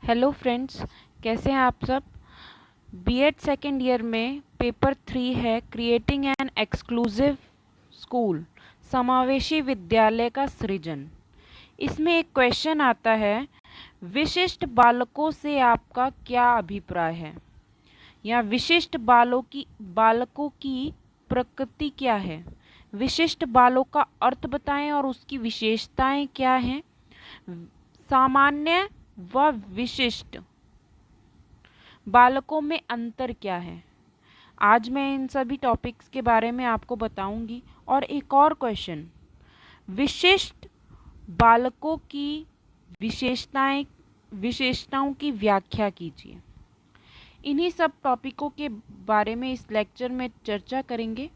Hello friends, कैसे हैं आप सब। बीएड सेकेंड ईयर में पेपर 3 है क्रिएटिंग एन एक्सक्लूसिव स्कूल, समावेशी विद्यालय का सृजन। इसमें एक क्वेश्चन आता है, विशिष्ट बालकों से आपका क्या अभिप्राय है, या विशिष्ट बालकों की प्रकृति क्या है। विशिष्ट बालों का अर्थ बताएं और उसकी विशेषताएं क्या हैं। सामान्य व विशिष्ट बालकों में अंतर क्या है। आज मैं इन सभी टॉपिक्स के बारे में आपको बताऊंगी। और एक और क्वेश्चन, विशिष्ट बालकों की विशेषताओं की व्याख्या कीजिए। इन्हीं सब टॉपिकों के बारे में इस लेक्चर में चर्चा करेंगे।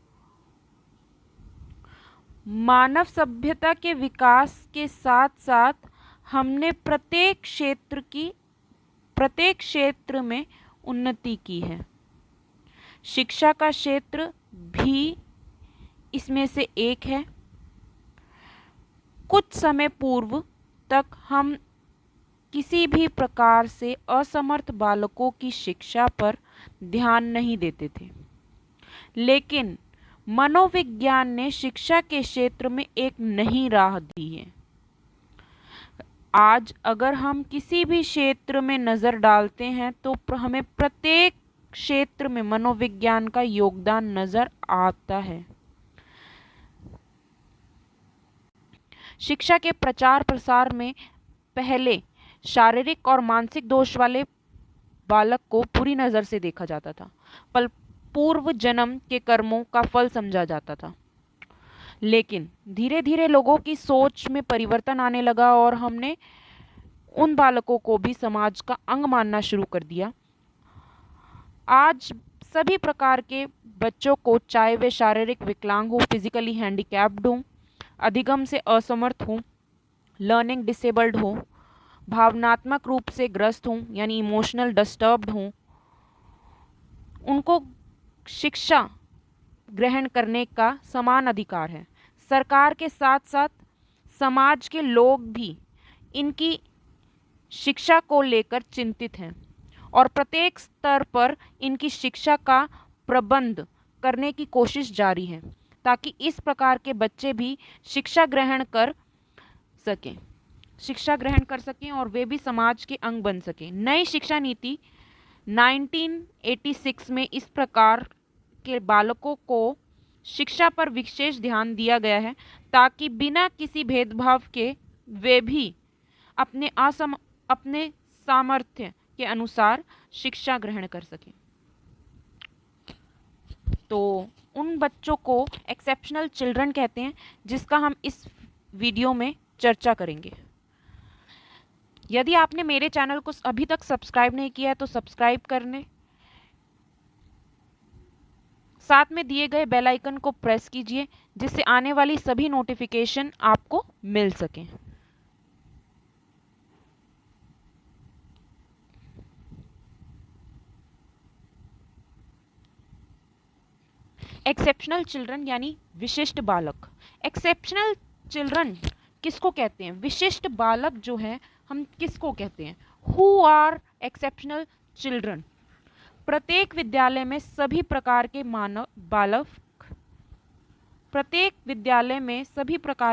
मानव सभ्यता के विकास के साथ साथ हमने प्रत्येक क्षेत्र में उन्नति की है। शिक्षा का क्षेत्र भी इसमें से एक है। कुछ समय पूर्व तक हम किसी भी प्रकार से असमर्थ बालकों की शिक्षा पर ध्यान नहीं देते थे, लेकिन मनोविज्ञान ने शिक्षा के क्षेत्र में एक नई राह दी है। आज अगर हम किसी भी क्षेत्र में नज़र डालते हैं तो हमें प्रत्येक क्षेत्र में मनोविज्ञान का योगदान नज़र आता है। शिक्षा के प्रचार प्रसार में पहले शारीरिक और मानसिक दोष वाले बालक को बुरी नज़र से देखा जाता था, पूर्व जन्म के कर्मों का फल समझा जाता था। लेकिन धीरे धीरे लोगों की सोच में परिवर्तन आने लगा और हमने उन बालकों को भी समाज का अंग मानना शुरू कर दिया। आज सभी प्रकार के बच्चों को, चाहे वे शारीरिक विकलांग हो, फिजिकली हैंडीकैप्ड हो, अधिगम से असमर्थ हो, लर्निंग डिसेबल्ड हो, भावनात्मक रूप से ग्रस्त हों यानी इमोशनल डिस्टर्ब्ड हों, उनको शिक्षा ग्रहण करने का समान अधिकार है। सरकार के साथ साथ समाज के लोग भी इनकी शिक्षा को लेकर चिंतित हैं और प्रत्येक स्तर पर इनकी शिक्षा का प्रबंध करने की कोशिश जारी है, ताकि इस प्रकार के बच्चे भी शिक्षा ग्रहण कर सकें और वे भी समाज के अंग बन सकें। नई शिक्षा नीति 1986 में इस प्रकार के बालकों को शिक्षा पर विशेष ध्यान दिया गया है, ताकि बिना किसी भेदभाव के वे भी अपने सामर्थ्य के अनुसार शिक्षा ग्रहण कर सकें। तो उन बच्चों को एक्सेप्शनल चिल्ड्रन कहते हैं, जिसका हम इस वीडियो में चर्चा करेंगे। यदि आपने मेरे चैनल को अभी तक सब्सक्राइब नहीं किया है तो सब्सक्राइब करने, साथ में दिए गए बेल आइकन को प्रेस कीजिए, जिससे आने वाली सभी नोटिफिकेशन आपको मिल सकें। एक्सेप्शनल चिल्ड्रन यानी विशिष्ट बालक। एक्सेप्शनल चिल्ड्रन किसको कहते हैं? विशिष्ट बालक जो है हम किसको कहते हैं? Who are exceptional children? प्रत्येक विद्यालय में सभी प्रकार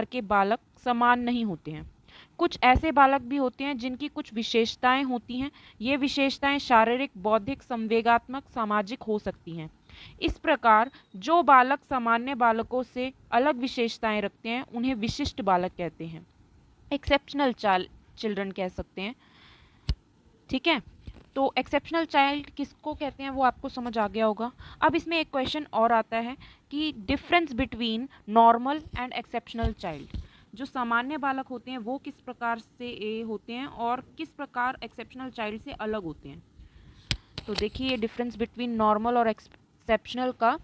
के बालक समान नहीं होते हैं। कुछ ऐसे बालक भी होते हैं जिनकी कुछ विशेषताएं होती हैं। ये विशेषताएं शारीरिक, बौद्धिक, संवेगात्मक, सामाजिक हो सकती हैं। इस प्रकार जो बालक सामान्य बालकों से अलग विशेषताएं रखते हैं उन्हें विशिष्ट बालक कहते हैं, एक्सेप्शनल चिल्ड्रन कह सकते हैं। ठीक है, तो एक्सेप्शनल चाइल्ड किसको कहते हैं वो आपको समझ आ गया होगा। अब इसमें एक क्वेश्चन और आता है कि difference between normal and exceptional child. जो सामान्य बालक होते हैं वो किस प्रकार से होते हैं और किस प्रकार एक्सेप्शनल चाइल्ड से अलग होते हैं। तो देखिए, डिफरेंस बिटवीन नॉर्मल और एक्सेप्शनल का।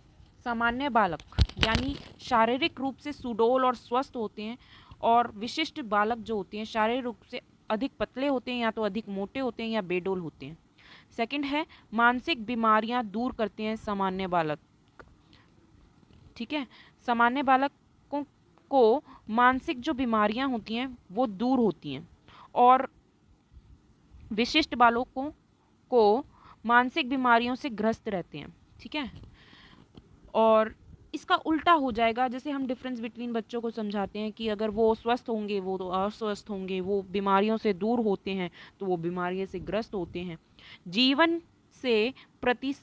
सामान्य बालक यानी शारीरिक रूप से सुडौल और स्वस्थ होते हैं, और विशिष्ट बालक जो होते हैं शारीरिक रूप से अधिक पतले होते हैं, या तो अधिक मोटे होते हैं या बेडौल होते हैं। सेकंड है, मानसिक बीमारियां दूर करते हैं सामान्य बालक। ठीक है, सामान्य बालकों को मानसिक जो बीमारियां होती हैं वो दूर होती हैं, और विशिष्ट बालकों को मानसिक बीमारियों से ग्रस्त रहते हैं। ठीक है, और इसका उल्टा हो जाएगा। जैसे हम डिफरेंस बिटवीन बच्चों को समझाते हैं कि अगर वो स्वस्थ होंगे वो तो अस्वस्थ होंगे, वो बीमारियों से दूर होते हैं तो वो बीमारियों से ग्रस्त होते हैं। जीवन से प्रति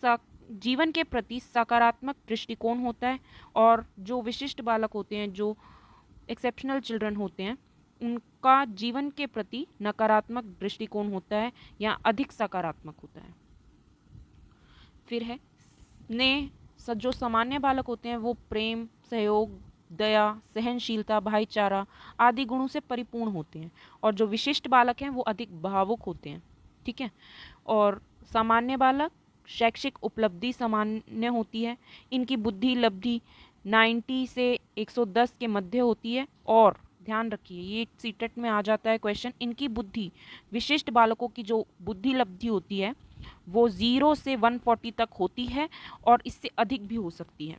जीवन के प्रति सकारात्मक दृष्टिकोण होता है, और जो विशिष्ट बालक होते हैं, जो एक्सेप्शनल चिल्ड्रन होते हैं, उनका जीवन के प्रति नकारात्मक दृष्टिकोण होता है या अधिक सकारात्मक होता है। फिर है जो सामान्य बालक होते हैं वो प्रेम, सहयोग, दया, सहनशीलता, भाईचारा आदि गुणों से परिपूर्ण होते हैं, और जो विशिष्ट बालक हैं वो अधिक भावुक होते हैं। ठीक है, और सामान्य बालक शैक्षिक उपलब्धि सामान्य होती है, इनकी बुद्धि लब्धि 90 से 110 के मध्य होती है, और ध्यान रखिए ये सीटेट में आ जाता है क्वेश्चन, इनकी बुद्धि, विशिष्ट बालकों की जो बुद्धि लब्धि होती है वो 0 से 140 तक होती है, और इससे अधिक भी हो सकती है।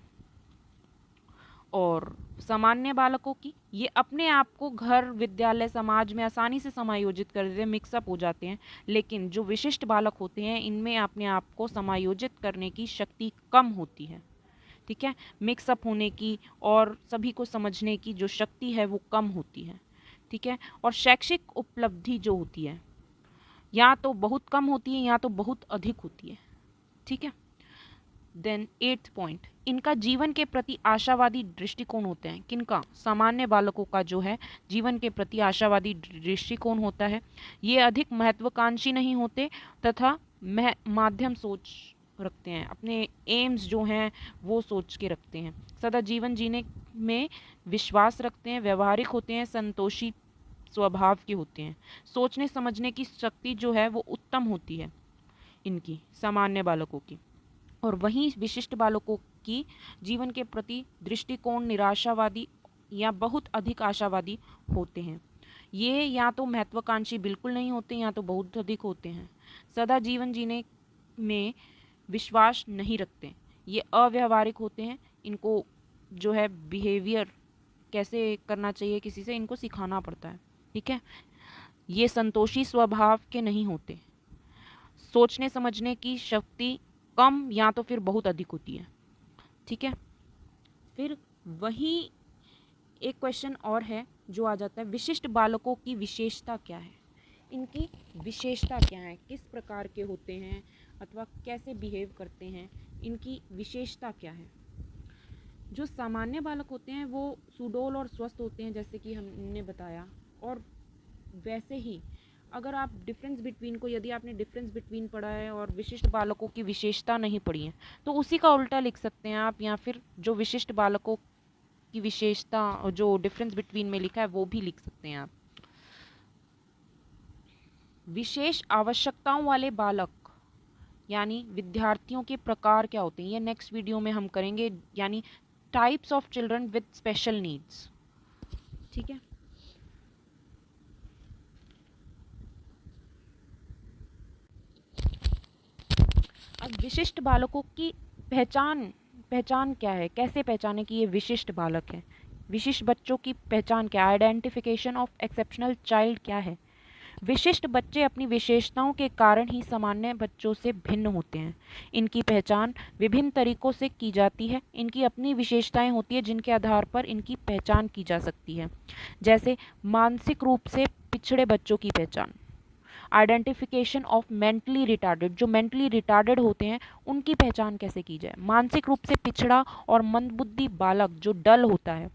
और सामान्य बालकों की, ये अपने आप को घर, विद्यालय, समाज में आसानी से समायोजित कर देते हैं, मिक्सअप हो जाते हैं। लेकिन जो विशिष्ट बालक होते हैं इनमें अपने आप को समायोजित करने की शक्ति कम होती है। ठीक है, मिक्सअप होने की और सभी को समझने की जो शक्ति है वो कम होती है। ठीक है, और शैक्षिक उपलब्धि जो होती है या तो बहुत कम होती है या तो बहुत अधिक होती है। ठीक है, देन 8th पॉइंट, इनका जीवन के प्रति आशावादी दृष्टिकोण होते हैं। किनका? सामान्य बालकों का जो है जीवन के प्रति आशावादी दृष्टिकोण होता है। ये अधिक महत्वाकांक्षी नहीं होते तथा माध्यम सोच रखते हैं, अपने एम्स जो हैं वो सोच के रखते हैं, सदा जीवन जीने में विश्वास रखते हैं, व्यवहारिक होते हैं, संतोषी स्वभाव के होते हैं, सोचने समझने की शक्ति जो है वो उत्तम होती है इनकी, सामान्य बालकों की। और वहीं विशिष्ट बालकों की जीवन के प्रति दृष्टिकोण निराशावादी या बहुत अधिक आशावादी होते हैं। ये या तो महत्वाकांक्षी बिल्कुल नहीं होते या तो बहुत अधिक होते हैं, सदा जीवन जीने में विश्वास नहीं रखते, ये अव्यवहारिक होते हैं। इनको जो है बिहेवियर कैसे करना चाहिए किसी से, इनको सिखाना पड़ता है। ठीक है, ये संतोषी स्वभाव के नहीं होते, सोचने समझने की शक्ति कम या तो फिर बहुत अधिक होती है। ठीक है, फिर वही एक क्वेश्चन और है जो आ जाता है, विशिष्ट बालकों की विशेषता क्या है? इनकी विशेषता क्या है, किस प्रकार के होते हैं अथवा कैसे बिहेव करते हैं, इनकी विशेषता क्या है? जो सामान्य बालक होते हैं वो सुडौल और स्वस्थ होते हैं, जैसे कि हमने बताया। और वैसे ही अगर आप डिफरेंस बिटवीन को, यदि आपने डिफरेंस बिटवीन पढ़ा है और विशिष्ट बालकों की विशेषता नहीं पढ़ी है तो उसी का उल्टा लिख सकते हैं आप, या फिर जो विशिष्ट बालकों की विशेषता जो डिफरेंस बिटवीन में लिखा है वो भी लिख सकते हैं आप। विशेष आवश्यकताओं वाले बालक यानी विद्यार्थियों के प्रकार क्या होते हैं, ये नेक्स्ट वीडियो में हम करेंगे, यानी types of children with special needs. ठीक है, अब विशिष्ट बालकों की पहचान क्या है, कैसे पहचाने कि ये विशिष्ट बालक है? विशिष्ट बच्चों की पहचान क्या है? आइडेंटिफिकेशन ऑफ एक्सेप्शनल चाइल्ड क्या है? विशिष्ट बच्चे अपनी विशेषताओं के कारण ही सामान्य बच्चों से भिन्न होते हैं। इनकी पहचान विभिन्न तरीकों से की जाती है, इनकी अपनी विशेषताएं होती है जिनके आधार पर इनकी पहचान की जा सकती है। जैसे मानसिक रूप से पिछड़े बच्चों की पहचान, आइडेंटिफिकेशन ऑफ मेंटली रिटार्डेड, जो मेंटली रिटार्डेड होते हैं उनकी पहचान कैसे की जाए? मानसिक रूप से पिछड़ा और मंदबुद्धि बालक जो डल होता है,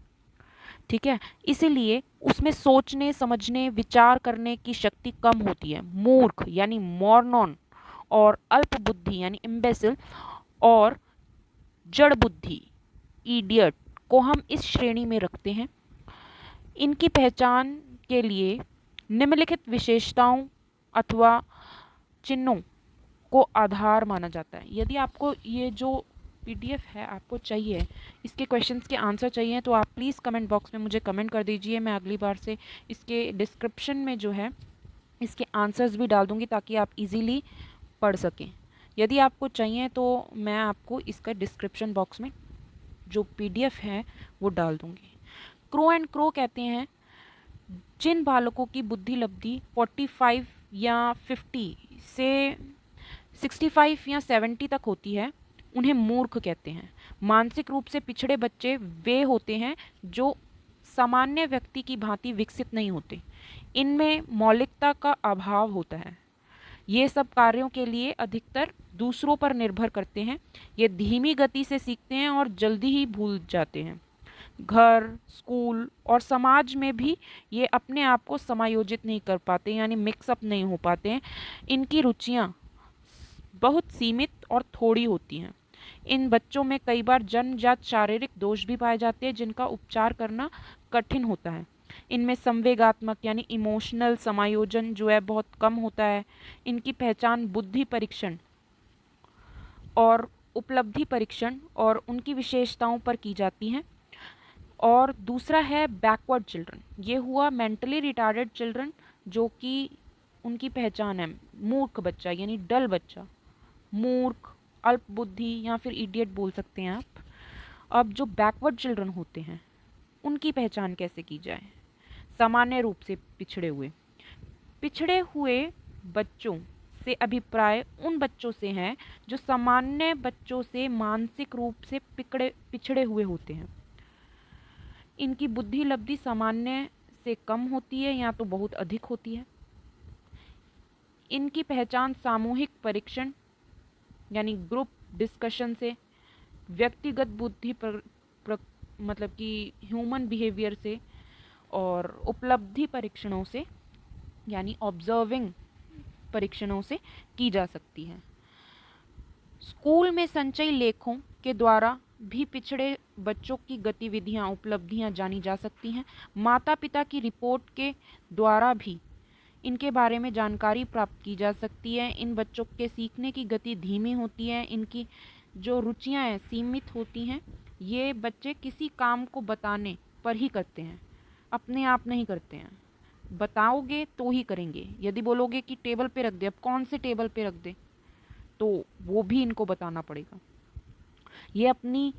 ठीक है, इसीलिए उसमें सोचने समझने विचार करने की शक्ति कम होती है। मूर्ख यानी मॉर्नॉन, और अल्प बुद्धि यानी इम्बेसिल, और जड़ बुद्धि इडियट को हम इस श्रेणी में रखते हैं। इनकी पहचान के लिए निम्नलिखित विशेषताओं अथवा चिन्हों को आधार माना जाता है। यदि आपको ये जो पीडीएफ है आपको चाहिए, इसके क्वेश्चंस के आंसर चाहिए, तो आप प्लीज़ कमेंट बॉक्स में मुझे कमेंट कर दीजिए। मैं अगली बार से इसके डिस्क्रिप्शन में जो है इसके आंसर्स भी डाल दूँगी ताकि आप इजीली पढ़ सकें। यदि आपको चाहिए तो मैं आपको इसका डिस्क्रिप्शन बॉक्स में जो पीडीएफ है वो डाल दूँगी। क्रो एंड क्रो कहते हैं जिन बालकों की बुद्धि लब्धि 45 या 50 से 65 या 70 तक होती है, उन्हें मूर्ख कहते हैं। मानसिक रूप से पिछड़े बच्चे वे होते हैं जो सामान्य व्यक्ति की भांति विकसित नहीं होते। इनमें मौलिकता का अभाव होता है। ये सब कार्यों के लिए अधिकतर दूसरों पर निर्भर करते हैं। ये धीमी गति से सीखते हैं और जल्दी ही भूल जाते हैं। घर, स्कूल और समाज में भी ये अपने आप को समायोजित नहीं कर पाते, यानी मिक्सअप नहीं हो पाते हैं। इनकी रुचियाँ बहुत सीमित और थोड़ी होती हैं। इन बच्चों में कई बार जन्मजात शारीरिक दोष भी पाए जाते हैं जिनका उपचार करना कठिन होता है। इनमें संवेगात्मक यानी इमोशनल समायोजन जो है बहुत कम होता है। इनकी पहचान बुद्धि परीक्षण और उपलब्धि परीक्षण और उनकी विशेषताओं पर की जाती हैं। और दूसरा है बैकवर्ड चिल्ड्रन। ये हुआ मेंटली रिटार्डेड चिल्ड्रन, जो कि उनकी पहचान है मूर्ख बच्चा यानी डल बच्चा, मूर्ख, अल्प बुद्धि या फिर इडियट बोल सकते हैं आप। अब जो बैकवर्ड चिल्ड्रन होते हैं उनकी पहचान कैसे की जाए? सामान्य रूप से पिछड़े हुए बच्चों से अभिप्राय उन बच्चों से हैं जो सामान्य बच्चों से मानसिक रूप से पिछड़े हुए होते हैं। इनकी बुद्धि लब्धि सामान्य से कम होती है या तो बहुत अधिक होती है। इनकी पहचान सामूहिक परीक्षण यानी ग्रुप डिस्कशन से, व्यक्तिगत बुद्धि मतलब कि ह्यूमन बिहेवियर से, और उपलब्धि परीक्षणों से यानी ऑब्जर्विंग परीक्षणों से की जा सकती है। स्कूल में संचयी लेखों के द्वारा भी पिछड़े बच्चों की गतिविधियां, उपलब्धियां जानी जा सकती हैं। माता पिता की रिपोर्ट के द्वारा भी इनके बारे में जानकारी प्राप्त की जा सकती है। इन बच्चों के सीखने की गति धीमी होती है। इनकी जो रुचियां हैं सीमित होती हैं। ये बच्चे किसी काम को बताने पर ही करते हैं, अपने आप नहीं करते हैं। बताओगे तो ही करेंगे। यदि बोलोगे कि टेबल पे रख दे, अब कौन से टेबल पे रख दे, तो वो भी इनको बताना पड़ेगा। ये अपनी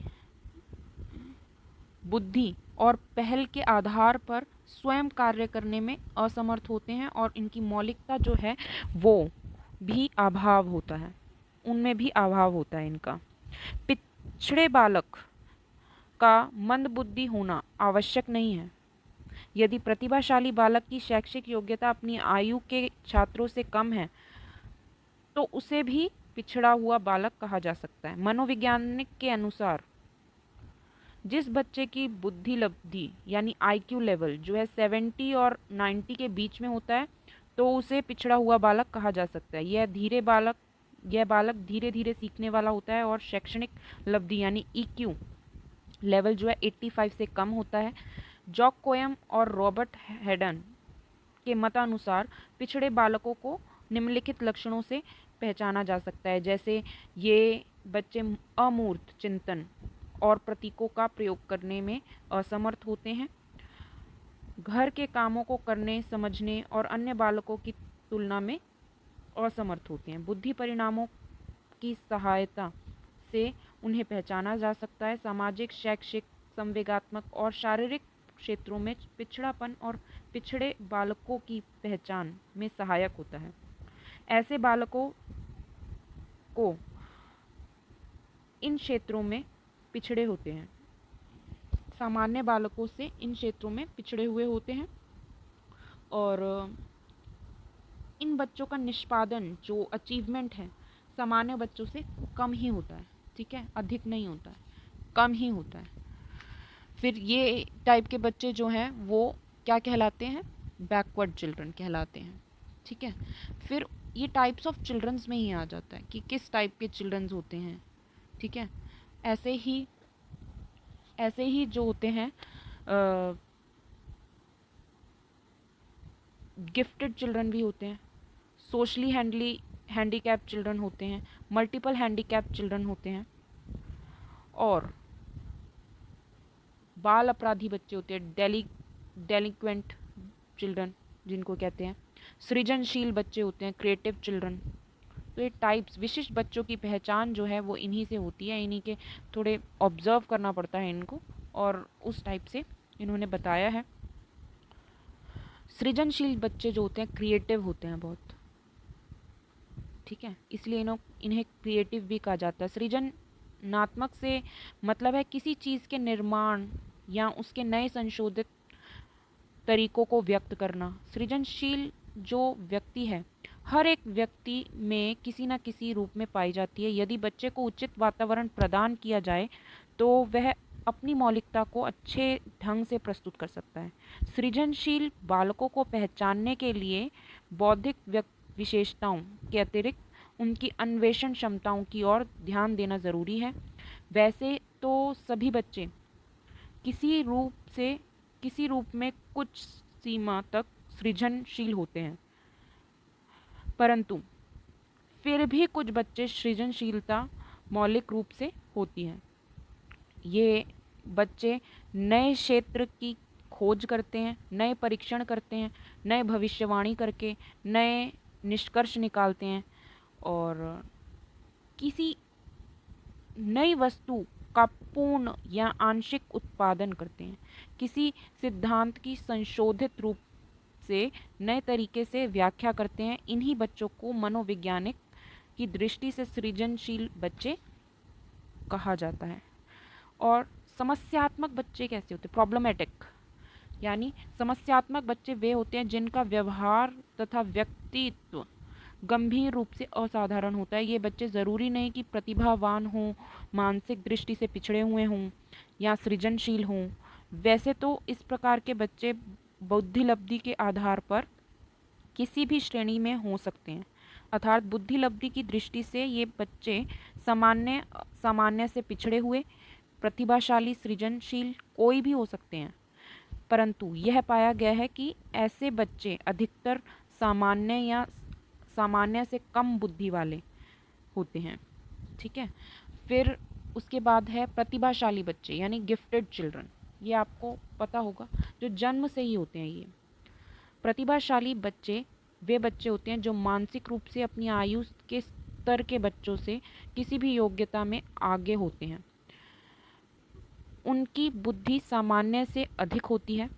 बुद्धि और पहल के आधार पर स्वयं कार्य करने में असमर्थ होते हैं और इनकी मौलिकता जो है वो भी अभाव होता है, उनमें भी अभाव होता है इनका। पिछड़े बालक का मंदबुद्धि होना आवश्यक नहीं है। यदि प्रतिभाशाली बालक की शैक्षिक योग्यता अपनी आयु के छात्रों से कम है तो उसे भी पिछड़ा हुआ बालक कहा जा सकता है। मनोवैज्ञानिक के अनुसार जिस बच्चे की बुद्धि लब्धि यानी आईक्यू लेवल जो है 70 और 90 के बीच में होता है तो उसे पिछड़ा हुआ बालक कहा जा सकता है। यह बालक धीरे धीरे सीखने वाला होता है और शैक्षणिक लब्धि यानी ईक्यू लेवल जो है 85 से कम होता है। जॉक कोयम और रॉबर्ट हेडन के मतानुसार पिछड़े बालकों को निम्नलिखित लक्षणों से पहचाना जा सकता है, जैसे ये बच्चे अमूर्त चिंतन और प्रतीकों का प्रयोग करने में असमर्थ होते हैं, घर के कामों को करने, समझने और अन्य बालकों की तुलना में असमर्थ होते हैं। बुद्धि परिणामों की सहायता से उन्हें पहचाना जा सकता है। सामाजिक, शैक्षिक, संवेगात्मक और शारीरिक क्षेत्रों में पिछड़ापन और पिछड़े बालकों की पहचान में सहायक होता है। ऐसे बालकों को इन क्षेत्रों में पिछड़े होते हैं, सामान्य बालकों से इन क्षेत्रों में पिछड़े हुए होते हैं और इन बच्चों का निष्पादन जो अचीवमेंट है सामान्य बच्चों से कम ही होता है। ठीक है, अधिक नहीं होता है, कम ही होता है। फिर ये टाइप के बच्चे जो हैं वो क्या कहलाते हैं? बैकवर्ड चिल्ड्रन कहलाते हैं। ठीक है, फिर ये टाइप्स ऑफ चिल्ड्रंस में ही आ जाता है कि किस टाइप के चिल्ड्रंस होते हैं। ठीक है, ऐसे ही जो होते हैं गिफ्टेड चिल्ड्रन भी होते हैं, सोशली हैंडीकैप चिल्ड्रन होते हैं, मल्टीपल हैंडीकैप चिल्ड्रन होते हैं और बाल अपराधी बच्चे होते हैं, डेलिक्वेंट चिल्ड्रन जिनको कहते हैं, सृजनशील बच्चे होते हैं, क्रिएटिव चिल्ड्रन। तो ये टाइप्स, विशिष्ट बच्चों की पहचान जो है वो इन्हीं से होती है। इन्हीं के थोड़े ऑब्जर्व करना पड़ता है इनको और उस टाइप से इन्होंने बताया है। सृजनशील बच्चे जो होते हैं क्रिएटिव होते हैं बहुत, ठीक है, इसलिए इन्हें क्रिएटिव भी कहा जाता है। सृजनात्मक से मतलब है किसी चीज़ के निर्माण या उसके नए संशोधित तरीकों को व्यक्त करना। सृजनशील जो व्यक्ति है, हर एक व्यक्ति में किसी न किसी रूप में पाई जाती है। यदि बच्चे को उचित वातावरण प्रदान किया जाए तो वह अपनी मौलिकता को अच्छे ढंग से प्रस्तुत कर सकता है। सृजनशील बालकों को पहचानने के लिए बौद्धिक विशेषताओं के अतिरिक्त उनकी अन्वेषण क्षमताओं की ओर ध्यान देना ज़रूरी है। वैसे तो सभी बच्चे किसी रूप में कुछ सीमा तक सृजनशील होते हैं, परंतु फिर भी कुछ बच्चे सृजनशीलता मौलिक रूप से होती है। ये बच्चे नए क्षेत्र की खोज करते हैं, नए परीक्षण करते हैं, नए भविष्यवाणी करके नए निष्कर्ष निकालते हैं और किसी नई वस्तु का पूर्ण या आंशिक उत्पादन करते हैं। किसी सिद्धांत की संशोधित रूप से नए तरीके से व्याख्या करते हैं। इन्हीं बच्चों को मनोवैज्ञानिक की दृष्टि से सृजनशील बच्चे कहा जाता है। और समस्यात्मक बच्चे कैसे होते हैं? प्रॉब्लमेटिक, यानी समस्यात्मक बच्चे वे होते हैं जिनका व्यवहार तथा व्यक्तित्व गंभीर रूप से असाधारण होता है। ये बच्चे ज़रूरी नहीं कि प्रतिभावान हों, मानसिक दृष्टि से पिछड़े हुए हों या सृजनशील हों। वैसे तो इस प्रकार के बच्चे बुद्धिलब्धि के आधार पर किसी भी श्रेणी में हो सकते हैं, अर्थात बुद्धिलब्धि की दृष्टि से ये बच्चे सामान्य से पिछड़े हुए, प्रतिभाशाली, सृजनशील कोई भी हो सकते हैं। परंतु यह पाया गया है कि ऐसे बच्चे अधिकतर सामान्य या सामान्य से कम बुद्धि वाले होते हैं। ठीक है, फिर उसके बाद है प्रतिभाशाली बच्चे, यानी गिफ्टेड चिल्ड्रन। ये आपको पता होगा, जो जन्म से ही होते हैं। ये प्रतिभाशाली बच्चे वे बच्चे होते हैं जो मानसिक रूप से अपनी आयु के स्तर के बच्चों से किसी भी योग्यता में आगे होते हैं। उनकी बुद्धि सामान्य से अधिक होती है।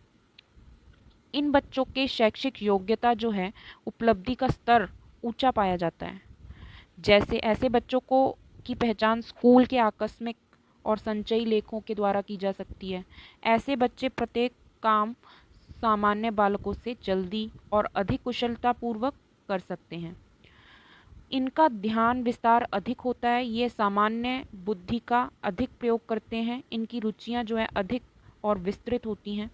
इन बच्चों के शैक्षिक योग्यता जो है, उपलब्धि का स्तर ऊंचा पाया जाता है। जैसे ऐसे बच्चों को की पहचान स्कूल के आकस्मिक और संचयी लेखों के द्वारा की जा सकती है। ऐसे बच्चे प्रत्येक काम सामान्य बालकों से जल्दी और अधिक कुशलतापूर्वक कर सकते हैं। इनका ध्यान विस्तार अधिक होता है। ये सामान्य बुद्धि का अधिक प्रयोग करते हैं। इनकी रुचियां जो है अधिक और विस्तृत होती हैं।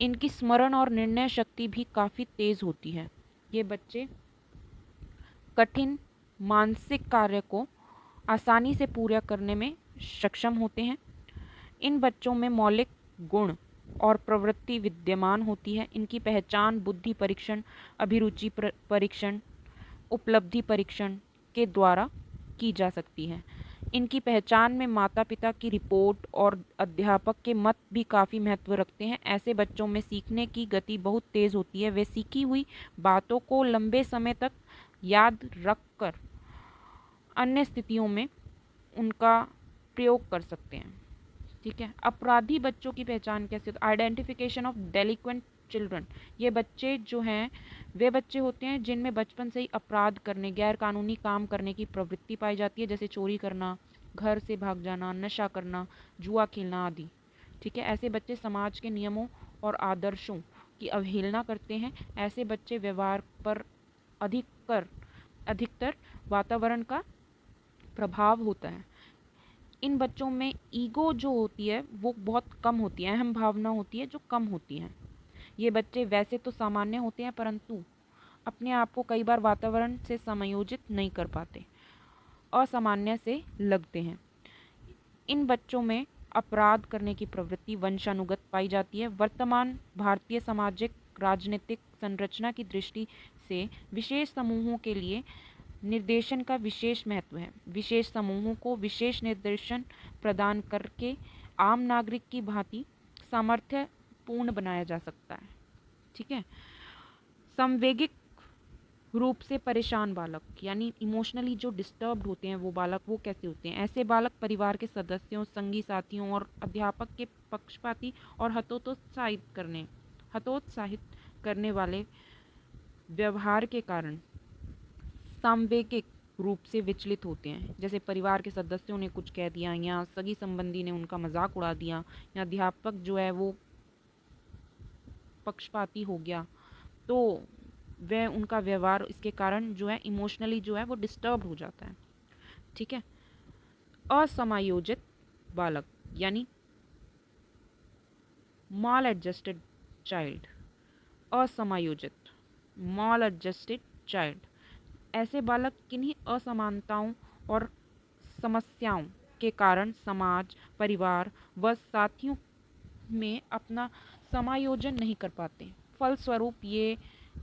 इनकी स्मरण और निर्णय शक्ति भी काफ़ी तेज़ होती है। ये बच्चे कठिन मानसिक कार्य को आसानी से पूरा करने में सक्षम होते हैं। इन बच्चों में मौलिक गुण और प्रवृत्ति विद्यमान होती है। इनकी पहचान बुद्धि परीक्षण, अभिरुचि परीक्षण, उपलब्धि परीक्षण के द्वारा की जा सकती है। इनकी पहचान में माता पिता की रिपोर्ट और अध्यापक के मत भी काफ़ी महत्व रखते हैं। ऐसे बच्चों में सीखने की गति बहुत तेज़ होती है। वे सीखी हुई बातों को लंबे समय तक याद रखकर अन्य स्थितियों में उनका प्रयोग कर सकते हैं। ठीक है, अपराधी बच्चों की पहचान कैसे होती है? Identification of delinquent children. ये बच्चे जो हैं वे बच्चे होते हैं जिनमें बचपन से ही अपराध करने, गैर कानूनी काम करने की प्रवृत्ति पाई जाती है, जैसे चोरी करना, घर से भाग जाना, नशा करना, जुआ खेलना आदि। ठीक है, ऐसे बच्चे समाज के नियमों और आदर्शों की अवहेलना करते हैं। ऐसे बच्चे व्यवहार पर अधिकतर वातावरण का प्रभाव होता है। इन बच्चों में ईगो जो होती है वो बहुत कम होती है, अहम भावना होती है जो कम होती है। ये बच्चे वैसे तो सामान्य होते हैं परंतु अपने आप को कई बार वातावरण से समायोजित नहीं कर पाते, असामान्य से लगते हैं। इन बच्चों में अपराध करने की प्रवृत्ति वंशानुगत पाई जाती है। वर्तमान भारतीय सामाजिक राजनीतिक संरचना की दृष्टि से विशेष समूहों के लिए निर्देशन का विशेष महत्व है। विशेष समूहों को विशेष निर्देशन प्रदान करके आम नागरिक की भांति सामर्थ्य पूर्ण बनाया जा सकता है। ठीक है, संवेगिक रूप से परेशान बालक, यानी इमोशनली जो डिस्टर्ब्ड होते हैं वो बालक, वो कैसे होते हैं? ऐसे बालक परिवार के सदस्यों, संगी साथियों और अध्यापक के पक्षपाती और हतोत्साहित करने वाले व्यवहार के कारण सांवेगिक रूप से विचलित होते हैं। जैसे परिवार के सदस्यों ने कुछ कह दिया या सगी संबंधी ने उनका मजाक उड़ा दिया या अध्यापक जो है वो पक्षपाती हो गया, तो वह उनका व्यवहार इसके कारण जो है इमोशनली जो है वो डिस्टर्ब हो जाता है। ठीक है। असमायोजित बालक यानी माल एडजस्टेड चाइल्ड। असमायोजित माल एडजस्टेड चाइल्ड, ऐसे बालक किन्हीं असमानताओं और समस्याओं के कारण समाज, परिवार व साथियों में अपना समायोजन नहीं कर पाते। फलस्वरूप ये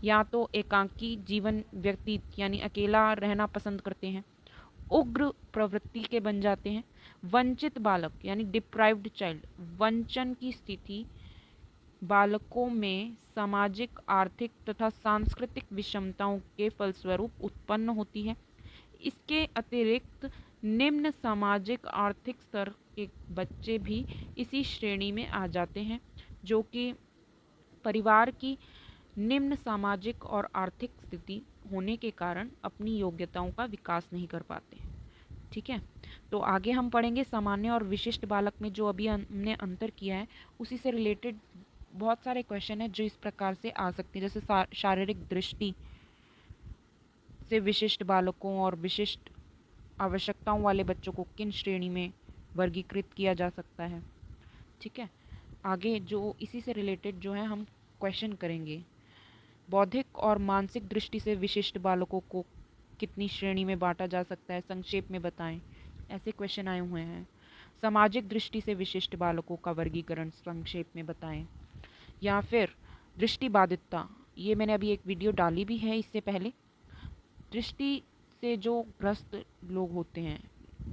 या तो एकांकी जीवन व्यतीत यानी अकेला रहना पसंद करते हैं, उग्र प्रवृत्ति के बन जाते हैं। वंचित बालक यानी डिप्राइव्ड चाइल्ड, वंचन की स्थिति बालकों में सामाजिक, आर्थिक तथा सांस्कृतिक विषमताओं के फलस्वरूप उत्पन्न होती है। इसके अतिरिक्त निम्न सामाजिक आर्थिक स्तर के बच्चे भी इसी श्रेणी में आ जाते हैं, जो कि परिवार की निम्न सामाजिक और आर्थिक स्थिति होने के कारण अपनी योग्यताओं का विकास नहीं कर पाते। ठीक है। तो आगे हम पढ़ेंगे सामान्य और विशिष्ट बालक में जो अभी हमने अंतर किया है उसी से रिलेटेड बहुत सारे क्वेश्चन हैं जो इस प्रकार से आ सकते हैं। जैसे शारीरिक दृष्टि से विशिष्ट बालकों और विशिष्ट आवश्यकताओं वाले बच्चों को किन श्रेणी में वर्गीकृत किया जा सकता है। ठीक है। आगे जो इसी से रिलेटेड जो है हम क्वेश्चन करेंगे। बौद्धिक और मानसिक दृष्टि से विशिष्ट बालकों को कितनी श्रेणी में बांटा जा सकता है, संक्षेप में बताएं। ऐसे क्वेश्चन आए हुए हैं। सामाजिक दृष्टि से विशिष्ट बालकों का वर्गीकरण संक्षेप में बताएं। या फिर दृष्टिबाधितता, ये मैंने अभी एक वीडियो डाली भी है इससे पहले। दृष्टि से जो ग्रस्त लोग होते हैं,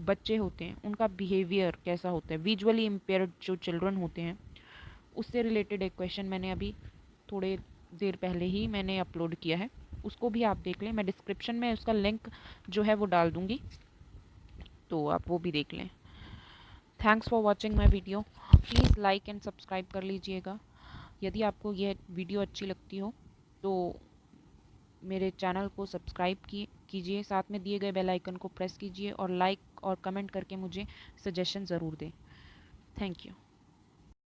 बच्चे होते हैं, उनका बिहेवियर कैसा होता है, विजुअली इम्पेयर्ड जो चिल्ड्रन होते हैं, उससे रिलेटेड एक क्वेश्चन मैंने अभी थोड़े देर पहले ही मैंने अपलोड किया है, उसको भी आप देख लें। मैं डिस्क्रिप्शन में उसका लिंक जो है वो डाल दूँगी, तो आप वो भी देख लें। Thanks for watching my video. Please like and subscribe कर लीजिएगा। यदि आपको यह वीडियो अच्छी लगती हो तो मेरे चैनल को सब्सक्राइब कीजिए, साथ में दिए गए बेल आइकन को प्रेस कीजिए और लाइक और कमेंट करके मुझे सजेशन ज़रूर दें। Thank you.